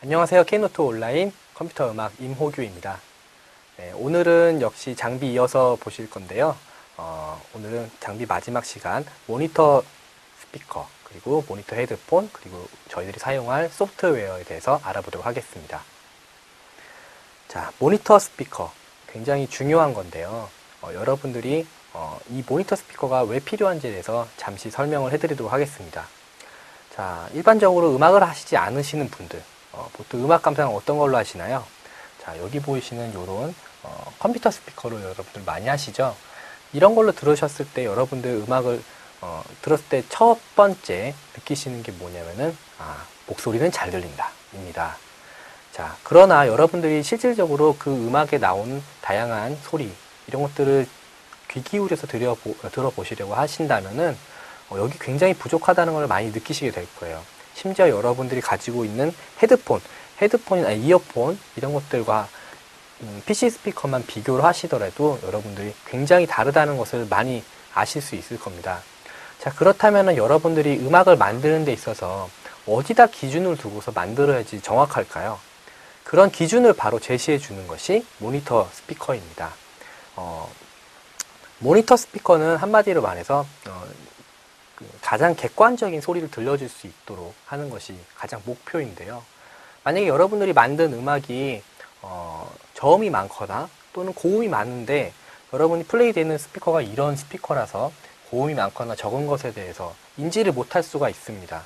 안녕하세요. K노트 온라인 컴퓨터 음악 임호규입니다. 네, 오늘은 역시 장비 이어서 보실 건데요. 오늘은 장비 마지막 시간 모니터 스피커, 그리고 모니터 헤드폰, 그리고 저희들이 사용할 소프트웨어에 대해서 알아보도록 하겠습니다. 자, 모니터 스피커 굉장히 중요한 건데요. 여러분들이 이 모니터 스피커가 왜 필요한지에 대해서 잠시 설명을 해드리도록 하겠습니다. 자, 일반적으로 음악을 하시지 않으시는 분들, 보통 음악 감상을 어떤 걸로 하시나요? 자, 여기 보이시는 이런 컴퓨터 스피커로 여러분들 많이 하시죠? 이런 걸로 들으셨을 때 여러분들 음악을 들었을 때 첫 번째 느끼시는 게 뭐냐면은 목소리는 잘 들린다 입니다. 자, 그러나 여러분들이 실질적으로 그 음악에 나오는 다양한 소리 이런 것들을 귀 기울여서 들어보시려고 하신다면은 여기 굉장히 부족하다는 걸 많이 느끼시게 될 거예요. 심지어 여러분들이 가지고 있는 헤드폰이나 이어폰 이런 것들과 PC 스피커만 비교를 하시더라도 여러분들이 굉장히 다르다는 것을 많이 아실 수 있을 겁니다. 자, 그렇다면 여러분들이 음악을 만드는 데 있어서 어디다 기준을 두고서 만들어야지 정확할까요? 그런 기준을 바로 제시해 주는 것이 모니터 스피커입니다. 모니터 스피커는 한마디로 말해서 가장 객관적인 소리를 들려줄 수 있도록 하는 것이 가장 목표인데요. 만약에 여러분들이 만든 음악이 저음이 많거나 또는 고음이 많은데 여러분이 플레이되는 스피커가 이런 스피커라서 고음이 많거나 적은 것에 대해서 인지를 못할 수가 있습니다.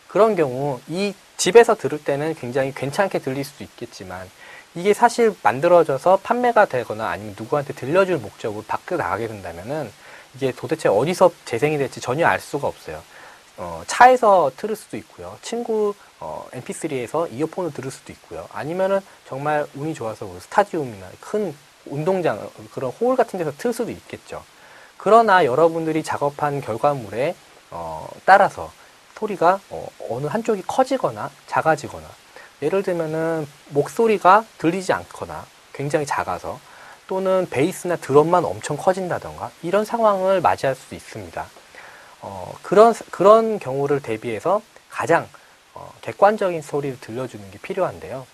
그런 경우 이 집에서 들을 때는 굉장히 괜찮게 들릴 수도 있겠지만 이게 사실 만들어져서 판매가 되거나 아니면 누구한테 들려줄 목적으로 밖에 나가게 된다면은 이게 도대체 어디서 재생이 될지 전혀 알 수가 없어요. 차에서 들을 수도 있고요. 친구 MP3에서 이어폰을 들을 수도 있고요. 아니면은 정말 운이 좋아서 스타디움이나 큰 운동장 그런 홀 같은 데서 틀 수도 있겠죠. 그러나 여러분들이 작업한 결과물에 따라서 소리가 어느 한쪽이 커지거나 작아지거나, 예를 들면은 목소리가 들리지 않거나 굉장히 작아서, 또는 베이스나 드럼만 엄청 커진다던가 이런 상황을 맞이할 수 있습니다. 그런 경우를 대비해서 가장 객관적인 소리를 들려주는 게 필요한데요.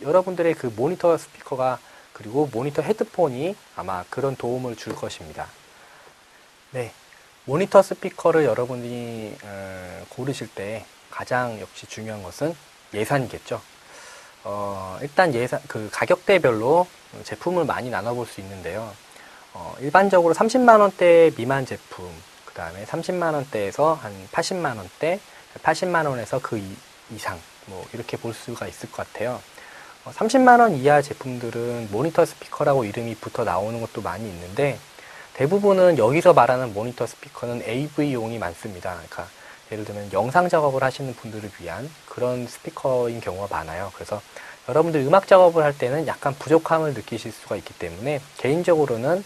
여러분들의 그 모니터 스피커가 그리고 모니터 헤드폰이 아마 그런 도움을 줄 것입니다. 네, 모니터 스피커를 여러분이 고르실 때 가장 역시 중요한 것은 예산이겠죠. 일단 그 가격대별로 제품을 많이 나눠볼 수 있는데요. 일반적으로 30만원대 미만 제품, 그 다음에 30만원대에서 한 80만원대, 80만원에서 그 이상, 뭐, 이렇게 볼 수가 있을 것 같아요. 30만원 이하 제품들은 모니터 스피커라고 이름이 붙어 나오는 것도 많이 있는데, 대부분은 여기서 말하는 모니터 스피커는 AV용이 많습니다. 그러니까 예를 들면 영상 작업을 하시는 분들을 위한 그런 스피커인 경우가 많아요. 그래서 여러분들 음악 작업을 할 때는 약간 부족함을 느끼실 수가 있기 때문에 개인적으로는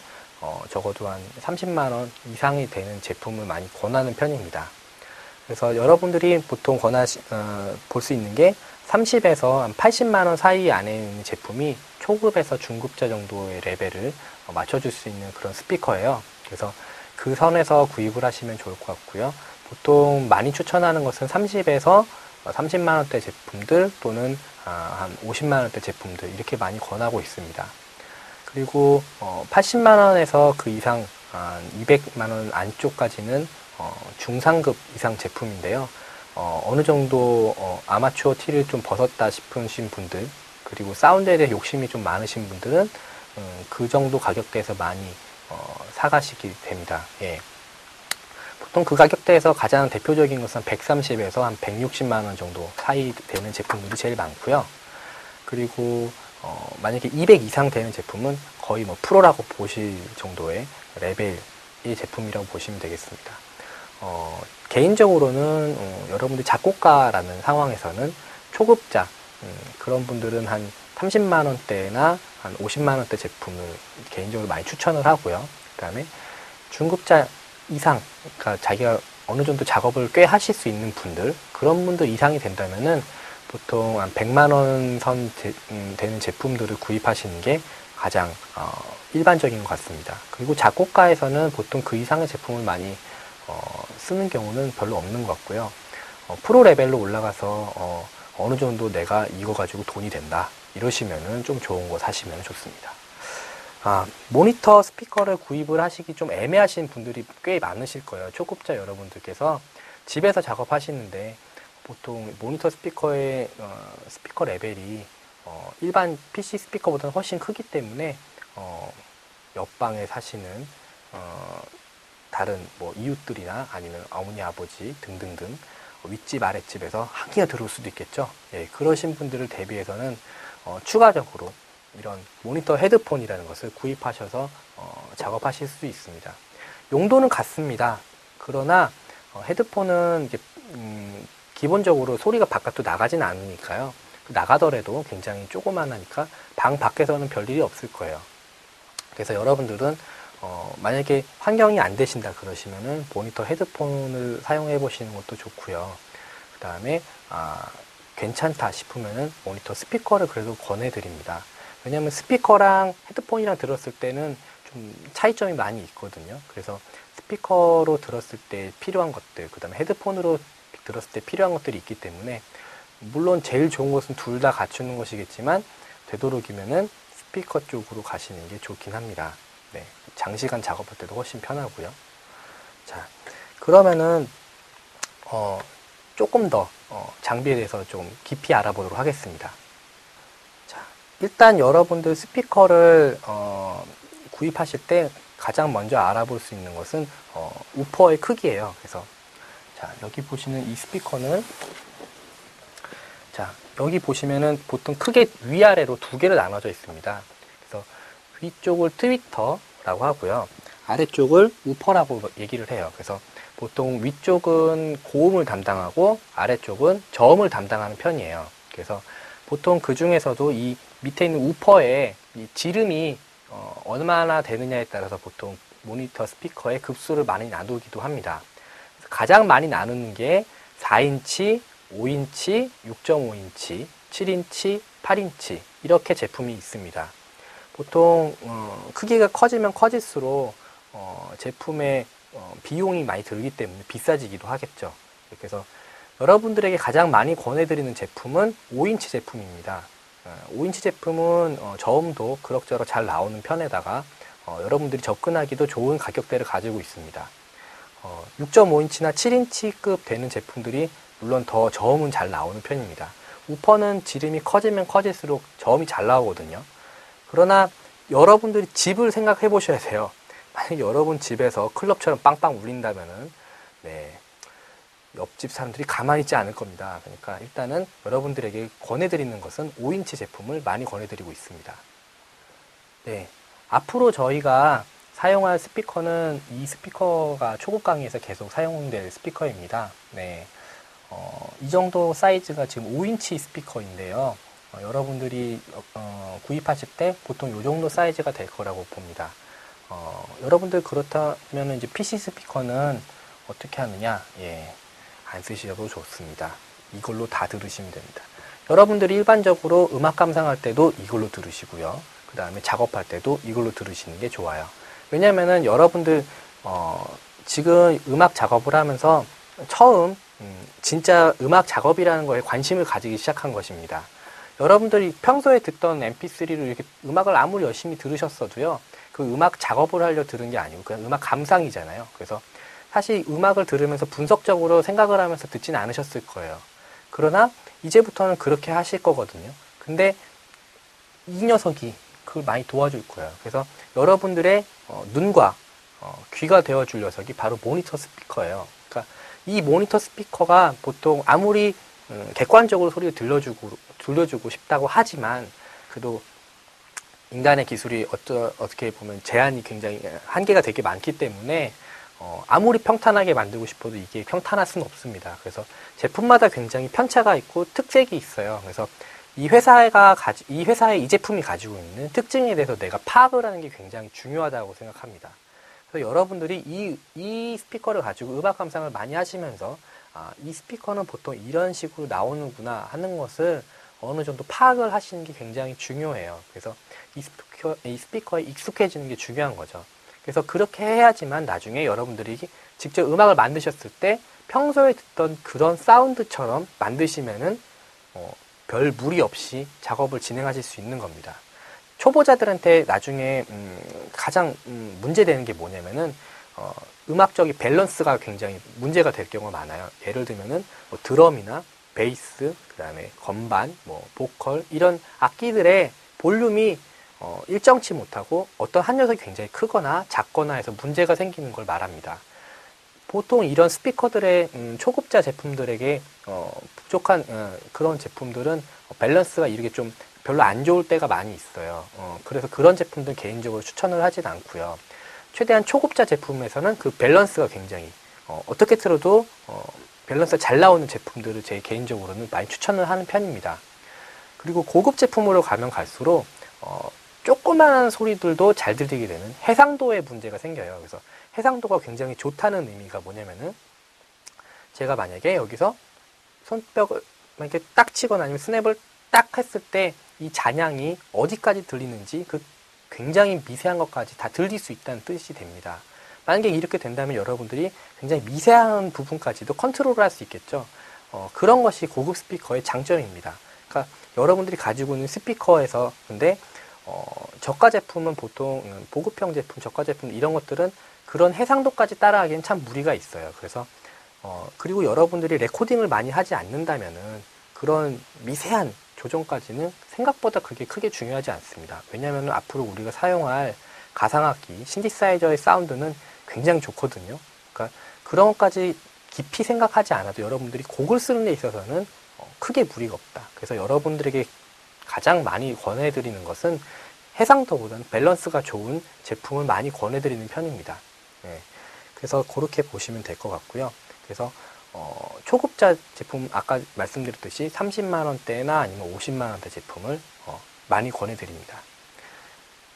적어도 한 30만원 이상이 되는 제품을 많이 권하는 편입니다. 그래서 여러분들이 보통 볼 수 있는 게 30에서 한 80만원 사이 안에 있는 제품이 초급에서 중급자 정도의 레벨을 맞춰줄 수 있는 그런 스피커예요. 그래서 그 선에서 구입을 하시면 좋을 것 같고요. 보통 많이 추천하는 것은 30에서 30만원대 제품들 또는 한 50만원대 제품들 이렇게 많이 권하고 있습니다. 그리고 80만원에서 그 이상 200만원 안쪽까지는 중상급 이상 제품인데요. 어느 정도 아마추어 티를 좀 벗었다 싶으신 분들, 그리고 사운드에 대해 욕심이 좀 많으신 분들은 그 정도 가격대에서 많이 사가시게 됩니다. 예. 보통 그 가격대에서 가장 대표적인 것은 130에서 한 160만원 정도 사이 되는 제품들이 제일 많고요. 그리고 만약에 200 이상 되는 제품은 거의 뭐 프로라고 보실 정도의 레벨의 제품이라고 보시면 되겠습니다. 개인적으로는 여러분들 작곡가라는 상황에서는 초급자 그런 분들은 한 30만원대나 한 50만원대 제품을 개인적으로 많이 추천을 하고요. 그 다음에 중급자 이상, 그러니까 자기가 어느 정도 작업을 꽤 하실 수 있는 분들, 그런 분들 이상이 된다면은 보통 한 100만원 선 되는 제품들을 구입하시는 게 가장 일반적인 것 같습니다. 그리고 작곡가에서는 보통 그 이상의 제품을 많이 쓰는 경우는 별로 없는 것 같고요. 프로 레벨로 올라가서 어느 정도 내가 이거 가지고 돈이 된다 이러시면은 좀 좋은 거 사시면 좋습니다. 모니터 스피커를 구입을 하시기 좀 애매하신 분들이 꽤 많으실 거예요. 초급자 여러분들께서 집에서 작업하시는데 보통 모니터 스피커의 스피커 레벨이 일반 PC 스피커보다는 훨씬 크기 때문에 옆방에 사시는 다른 뭐 이웃들이나 아니면 어머니 아버지 등등등 윗집 아랫집에서 한기가 들어올 수도 있겠죠. 예, 그러신 분들을 대비해서는 추가적으로 이런 모니터 헤드폰이라는 것을 구입하셔서 작업하실 수 있습니다. 용도는 같습니다. 그러나 헤드폰은 이게, 기본적으로 소리가 바깥으로 나가진 않으니까요. 나가더라도 굉장히 조그만하니까 방 밖에서는 별일이 없을 거예요. 그래서 여러분들은 만약에 환경이 안 되신다 그러시면은 모니터 헤드폰을 사용해 보시는 것도 좋고요. 그 다음에 괜찮다 싶으면은 모니터 스피커를 그래도 권해 드립니다. 왜냐하면 스피커랑 헤드폰이랑 들었을 때는 좀 차이점이 많이 있거든요. 그래서 스피커로 들었을 때 필요한 것들, 그 다음에 헤드폰으로 들었을 때 필요한 것들이 있기 때문에 물론 제일 좋은 것은 둘 다 갖추는 것이겠지만 되도록이면은 스피커 쪽으로 가시는 게 좋긴 합니다. 네, 장시간 작업할 때도 훨씬 편하고요. 자, 그러면은 조금 더 장비에 대해서 좀 깊이 알아보도록 하겠습니다. 자, 일단 여러분들 스피커를 구입하실 때 가장 먼저 알아볼 수 있는 것은 우퍼의 크기예요. 그래서 자, 여기 보시는 이 스피커는 자, 여기 보시면은 보통 크게 위아래로 두 개로 나눠져 있습니다. 그래서 위쪽을 트위터라고 하고요. 아래쪽을 우퍼라고 얘기를 해요. 그래서 보통 위쪽은 고음을 담당하고 아래쪽은 저음을 담당하는 편이에요. 그래서 보통 그 중에서도 이 밑에 있는 우퍼에 이 지름이 얼마나 되느냐에 따라서 보통 모니터 스피커의 급수를 많이 나누기도 합니다. 가장 많이 나누는 게 4인치, 5인치, 6.5인치, 7인치, 8인치 이렇게 제품이 있습니다. 보통 크기가 커지면 커질수록 제품의 비용이 많이 들기 때문에 비싸지기도 하겠죠. 그래서 여러분들에게 가장 많이 권해드리는 제품은 5인치 제품입니다. 5인치 제품은 저음도 그럭저럭 잘 나오는 편에다가 여러분들이 접근하기도 좋은 가격대를 가지고 있습니다. 6.5인치나 7인치급 되는 제품들이 물론 더 저음은 잘 나오는 편입니다. 우퍼는 지름이 커지면 커질수록 저음이 잘 나오거든요. 그러나 여러분들이 집을 생각해 보셔야 돼요. 만약 여러분 집에서 클럽처럼 빵빵 울린다면은 네, 옆집 사람들이 가만히 있지 않을 겁니다. 그러니까 일단은 여러분들에게 권해드리는 것은 5인치 제품을 많이 권해드리고 있습니다. 네, 앞으로 저희가 사용할 스피커는 이 스피커가 초급 강의에서 계속 사용될 스피커입니다. 네, 이 정도 사이즈가 지금 5인치 스피커인데요. 여러분들이 구입하실 때 보통 이 정도 사이즈가 될 거라고 봅니다. 여러분들 그렇다면 이제 PC 스피커는 어떻게 하느냐? 예, 안 쓰셔도 좋습니다. 이걸로 다 들으시면 됩니다. 여러분들이 일반적으로 음악 감상할 때도 이걸로 들으시고요. 그 다음에 작업할 때도 이걸로 들으시는 게 좋아요. 왜냐면은 여러분들 지금 음악 작업을 하면서 처음 진짜 음악 작업이라는 거에 관심을 가지기 시작한 것입니다. 여러분들이 평소에 듣던 mp3로 이렇게 음악을 아무리 열심히 들으셨어도요, 그 음악 작업을 하려 들은 게 아니고 그냥 음악 감상이잖아요. 그래서 사실 음악을 들으면서 분석적으로 생각을 하면서 듣진 않으셨을 거예요. 그러나 이제부터는 그렇게 하실 거거든요. 근데 이 녀석이 그걸 많이 도와줄 거예요. 그래서 여러분들의 눈과 귀가 되어줄 녀석이 바로 모니터 스피커예요. 그러니까 이 모니터 스피커가 보통 아무리 객관적으로 소리를 들려주고 싶다고 하지만 그래도 인간의 기술이 어떻게 보면 제한이 굉장히 한계가 되게 많기 때문에 아무리 평탄하게 만들고 싶어도 이게 평탄할 수는 없습니다. 그래서 제품마다 굉장히 편차가 있고 특색이 있어요. 그래서 이 회사의 이 제품이 가지고 있는 특징에 대해서 내가 파악을 하는 게 굉장히 중요하다고 생각합니다. 그래서 여러분들이 이 스피커를 가지고 음악 감상을 많이 하시면서 이 스피커는 보통 이런 식으로 나오는구나 하는 것을 어느 정도 파악을 하시는 게 굉장히 중요해요. 그래서 이 스피커에 익숙해지는 게 중요한 거죠. 그래서 그렇게 해야지만 나중에 여러분들이 직접 음악을 만드셨을 때 평소에 듣던 그런 사운드처럼 만드시면은 별 무리 없이 작업을 진행하실 수 있는 겁니다. 초보자들한테 나중에 가장 문제되는 게 뭐냐면은 음악적인 밸런스가 굉장히 문제가 될 경우가 많아요. 예를 들면은 뭐 드럼이나 베이스, 그다음에 건반, 뭐 보컬 이런 악기들의 볼륨이 일정치 못하고 어떤 한 녀석이 굉장히 크거나 작거나 해서 문제가 생기는 걸 말합니다. 보통 이런 스피커들의 초급자 제품들에게 부족한 그런 제품들은 밸런스가 이렇게 좀 별로 안 좋을 때가 많이 있어요. 그래서 그런 제품들 개인적으로 추천을 하진 않고요. 최대한 초급자 제품에서는 그 밸런스가 굉장히 어떻게 틀어도 밸런스가 잘 나오는 제품들을 제 개인적으로는 많이 추천을 하는 편입니다. 그리고 고급 제품으로 가면 갈수록 조그마한 소리들도 잘 들리게 되는 해상도의 문제가 생겨요. 그래서 해상도가 굉장히 좋다는 의미가 뭐냐면은 제가 만약에 여기서 손뼉을 이렇게 딱 치거나 아니면 스냅을 딱 했을 때 이 잔향이 어디까지 들리는지 그 굉장히 미세한 것까지 다 들릴 수 있다는 뜻이 됩니다. 만약에 이렇게 된다면 여러분들이 굉장히 미세한 부분까지도 컨트롤을 할 수 있겠죠. 그런 것이 고급 스피커의 장점입니다. 그러니까 여러분들이 가지고 있는 스피커에서 근데 저가 제품은 보통 보급형 제품, 저가 제품 이런 것들은 그런 해상도까지 따라하기엔 참 무리가 있어요. 그래서 그리고 여러분들이 레코딩을 많이 하지 않는다면은 그런 미세한 조정까지는 생각보다 그게 크게 중요하지 않습니다. 왜냐하면 앞으로 우리가 사용할 가상악기, 신디사이저의 사운드는 굉장히 좋거든요. 그러니까 그런 것까지 깊이 생각하지 않아도 여러분들이 곡을 쓰는 데 있어서는 크게 무리가 없다. 그래서 여러분들에게 가장 많이 권해드리는 것은 해상도보다는 밸런스가 좋은 제품을 많이 권해드리는 편입니다. 네. 그래서 그렇게 보시면 될 것 같고요. 그래서 초급자 제품 아까 말씀드렸듯이 30만 원대나 아니면 50만 원대 제품을 많이 권해드립니다.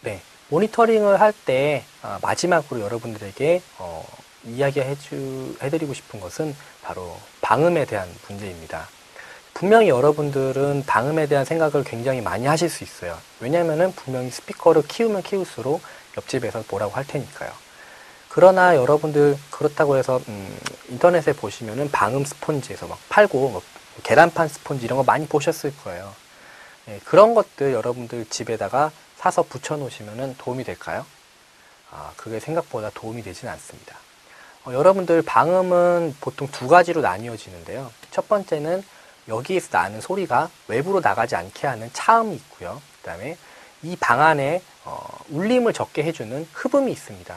네, 모니터링을 할 때 마지막으로 여러분들에게 해드리고 싶은 것은 바로 방음에 대한 문제입니다. 분명히 여러분들은 방음에 대한 생각을 굉장히 많이 하실 수 있어요. 왜냐면은 분명히 스피커를 키우면 키울수록 옆집에서 뭐라고 할 테니까요. 그러나 여러분들 그렇다고 해서 인터넷에 보시면은 방음 스폰지에서 막 팔고 뭐 계란판 스폰지 이런 거 많이 보셨을 거예요. 네, 그런 것들 여러분들 집에다가 사서 붙여 놓으시면은 도움이 될까요? 그게 생각보다 도움이 되진 않습니다. 여러분들 방음은 보통 두 가지로 나뉘어지는데요. 첫 번째는 여기에서 나는 소리가 외부로 나가지 않게 하는 차음이 있고요. 그 다음에 이 방 안에 울림을 적게 해주는 흡음이 있습니다.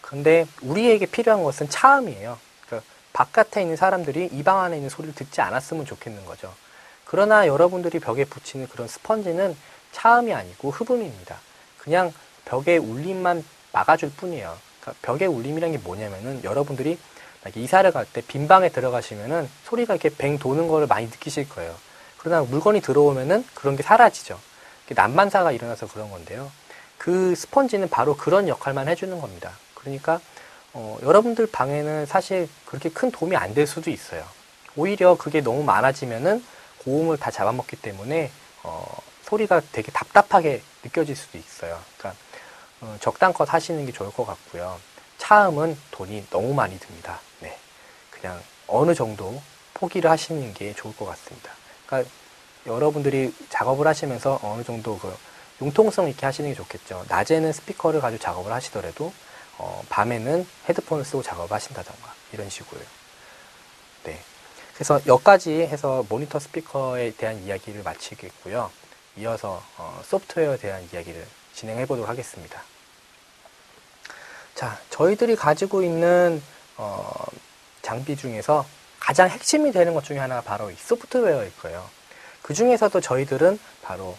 근데 우리에게 필요한 것은 차음이에요. 그러니까 바깥에 있는 사람들이 이 방 안에 있는 소리를 듣지 않았으면 좋겠는 거죠. 그러나 여러분들이 벽에 붙이는 그런 스펀지는 차음이 아니고 흡음입니다. 그냥 벽의 울림만 막아줄 뿐이에요. 그러니까 벽의 울림이란 게 뭐냐면은 여러분들이 이사를 갈 때 빈 방에 들어가시면은 소리가 이렇게 뱅 도는 거를 많이 느끼실 거예요. 그러나 물건이 들어오면은 그런 게 사라지죠. 난반사가 일어나서 그런 건데요. 그 스펀지는 바로 그런 역할만 해주는 겁니다. 그러니까 여러분들 방에는 사실 그렇게 큰 도움이 안 될 수도 있어요. 오히려 그게 너무 많아지면은 고음을 다 잡아먹기 때문에 소리가 되게 답답하게 느껴질 수도 있어요. 그러니까 적당껏 하시는 게 좋을 것 같고요. 차음은 돈이 너무 많이 듭니다. 네, 그냥 어느 정도 포기를 하시는 게 좋을 것 같습니다. 그러니까 여러분들이 작업을 하시면서 어느 정도 그 융통성 있게 하시는 게 좋겠죠. 낮에는 스피커를 가지고 작업을 하시더라도 밤에는 헤드폰을 쓰고 작업을 하신다던가 이런 식으로요. 네, 그래서 여기까지 해서 모니터 스피커에 대한 이야기를 마치겠고요. 이어서 소프트웨어에 대한 이야기를 진행해 보도록 하겠습니다. 자, 저희들이 가지고 있는 장비 중에서 가장 핵심이 되는 것 중에 하나가 바로 이 소프트웨어일 거예요. 그 중에서도 저희들은 바로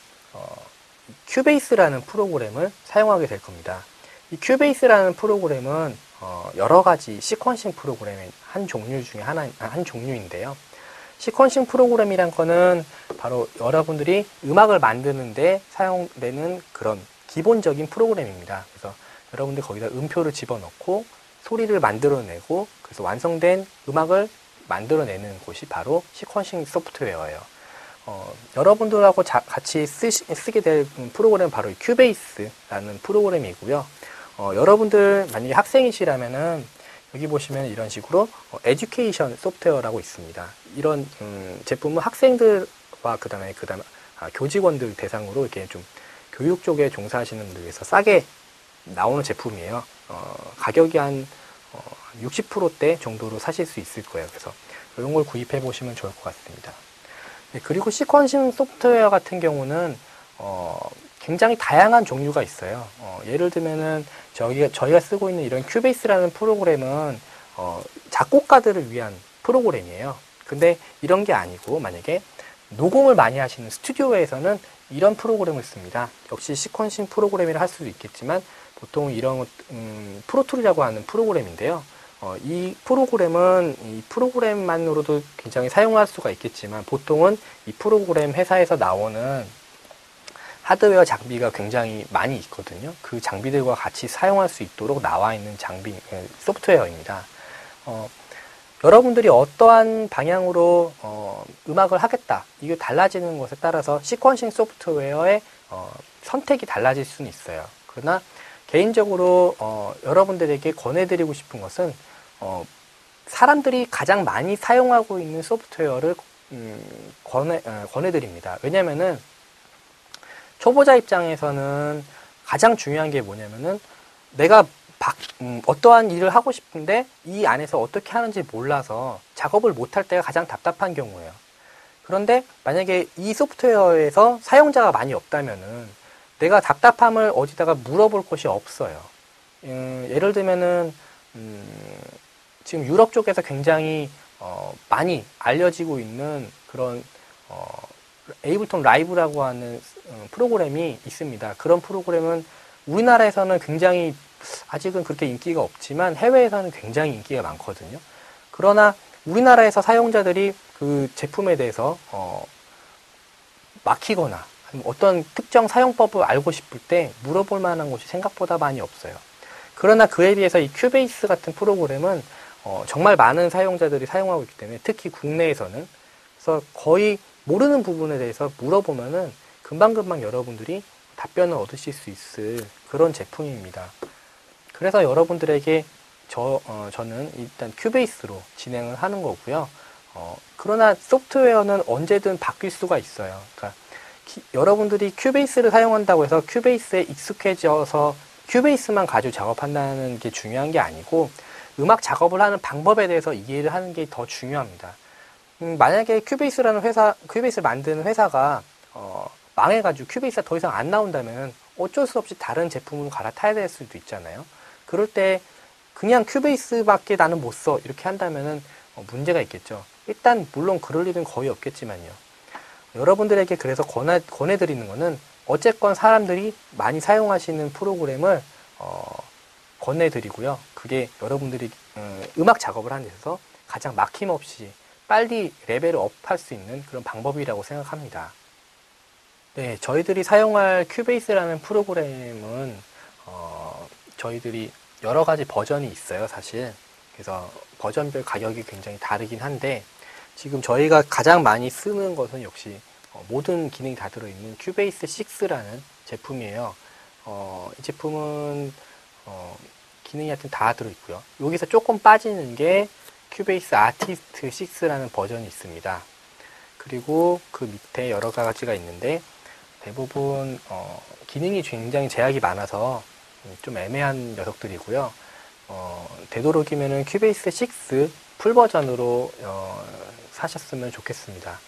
큐베이스라는 프로그램을 사용하게 될 겁니다. 이 큐베이스라는 프로그램은 여러 가지 시퀀싱 프로그램의 한 종류 중에 한 종류인데요. 시퀀싱 프로그램이란 거는 바로 여러분들이 음악을 만드는데 사용되는 그런 기본적인 프로그램입니다. 그래서 여러분들 거기다 음표를 집어넣고 소리를 만들어내고 그래서 완성된 음악을 만들어내는 곳이 바로 시퀀싱 소프트웨어예요. 여러분들하고 같이 쓰게 될 프로그램은 바로 큐베이스라는 프로그램이고요. 여러분들 만약에 학생이시라면은 여기 보시면 이런 식으로 에듀케이션 소프트웨어라고 있습니다. 이런 제품은 학생들과 그다음에 교직원들 대상으로 이렇게 좀 교육 쪽에 종사하시는 분들 위해서 싸게 나오는 제품이에요. 가격이 한 60%대 정도로 사실 수 있을 거예요. 그래서 이런 걸 구입해 보시면 좋을 것 같습니다. 네, 그리고 시퀀싱 소프트웨어 같은 경우는 굉장히 다양한 종류가 있어요. 예를 들면은 저희가 쓰고 있는 이런 큐베이스라는 프로그램은 작곡가들을 위한 프로그램이에요. 근데 이런 게 아니고 만약에 녹음을 많이 하시는 스튜디오에서는 이런 프로그램을 씁니다. 역시 시퀀싱 프로그램이라 할 수도 있겠지만 보통 이런 프로툴이라고 하는 프로그램인데요. 이 프로그램만으로도 굉장히 사용할 수가 있겠지만 보통은 이 프로그램 회사에서 나오는 하드웨어 장비가 굉장히 많이 있거든요. 그 장비들과 같이 사용할 수 있도록 나와 있는 소프트웨어입니다. 여러분들이 어떠한 방향으로 음악을 하겠다, 이게 달라지는 것에 따라서 시퀀싱 소프트웨어의 선택이 달라질 수는 있어요. 그러나 개인적으로 여러분들에게 권해드리고 싶은 것은 사람들이 가장 많이 사용하고 있는 소프트웨어를 권해드립니다. 왜냐면은 초보자 입장에서는 가장 중요한 게 뭐냐면은 내가 어떠한 일을 하고 싶은데 이 안에서 어떻게 하는지 몰라서 작업을 못할 때가 가장 답답한 경우예요. 그런데 만약에 이 소프트웨어에서 사용자가 많이 없다면은 내가 답답함을 어디다가 물어볼 곳이 없어요. 예를 들면은 지금 유럽 쪽에서 굉장히 많이 알려지고 있는 그런 에이블톤 라이브라고 하는 프로그램이 있습니다. 그런 프로그램은 우리나라에서는 굉장히 아직은 그렇게 인기가 없지만 해외에서는 굉장히 인기가 많거든요. 그러나 우리나라에서 사용자들이 그 제품에 대해서 막히거나 어떤 특정 사용법을 알고 싶을 때 물어볼 만한 곳이 생각보다 많이 없어요. 그러나 그에 비해서 이 큐베이스 같은 프로그램은 정말 많은 사용자들이 사용하고 있기 때문에 특히 국내에서는 그래서 거의 모르는 부분에 대해서 물어보면은 금방금방 여러분들이 답변을 얻으실 수 있을 그런 제품입니다. 그래서 여러분들에게 저는 일단 큐베이스로 진행을 하는 거고요. 그러나 소프트웨어는 언제든 바뀔 수가 있어요. 그러니까 여러분들이 큐베이스를 사용한다고 해서 큐베이스에 익숙해져서 큐베이스만 가지고 작업한다는 게 중요한 게 아니고 음악 작업을 하는 방법에 대해서 이해를 하는 게 더 중요합니다. 만약에 큐베이스를 만드는 회사가 망해가지고 큐베이스가 더 이상 안 나온다면 어쩔 수 없이 다른 제품으로 갈아타야 될 수도 있잖아요. 그럴 때 그냥 큐베이스밖에 나는 못 써 이렇게 한다면은 문제가 있겠죠. 일단 물론 그럴 일은 거의 없겠지만요. 여러분들에게 그래서 권해드리는 거는 어쨌건 사람들이 많이 사용하시는 프로그램을 권해드리고요. 그게 여러분들이 음악 작업을 하는 데 있어서 가장 막힘없이 빨리 레벨을 업할 수 있는 그런 방법이라고 생각합니다. 네, 저희들이 사용할 큐베이스라는 프로그램은 저희들이 여러 가지 버전이 있어요, 사실. 그래서 버전별 가격이 굉장히 다르긴 한데 지금 저희가 가장 많이 쓰는 것은 역시 모든 기능이 다 들어있는 큐베이스 6라는 제품이에요. 이 제품은 기능이 하여튼 다 들어있고요. 여기서 조금 빠지는 게 큐베이스 아티스트 6라는 버전이 있습니다. 그리고 그 밑에 여러 가지가 있는데 대부분 기능이 굉장히 제약이 많아서 좀 애매한 녀석들이고요. 되도록이면은 큐베이스 6 풀 버전으로 사셨으면 좋겠습니다.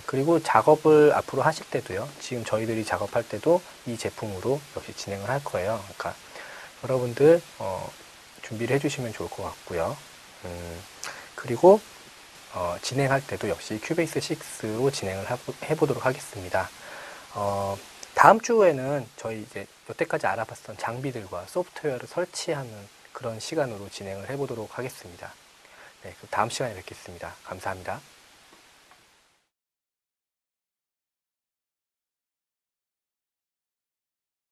그리고 작업을 앞으로 하실 때도요. 지금 저희들이 작업할 때도 이 제품으로 역시 진행을 할 거예요. 그러니까 여러분들 준비를 해주시면 좋을 것 같고요. 그리고 진행할 때도 역시 큐베이스 6로 진행을 해보도록 하겠습니다. 다음 주에는 저희 이제 여태까지 알아봤던 장비들과 소프트웨어를 설치하는 그런 시간으로 진행을 해보도록 하겠습니다. 네, 그럼 다음 시간에 뵙겠습니다. 감사합니다.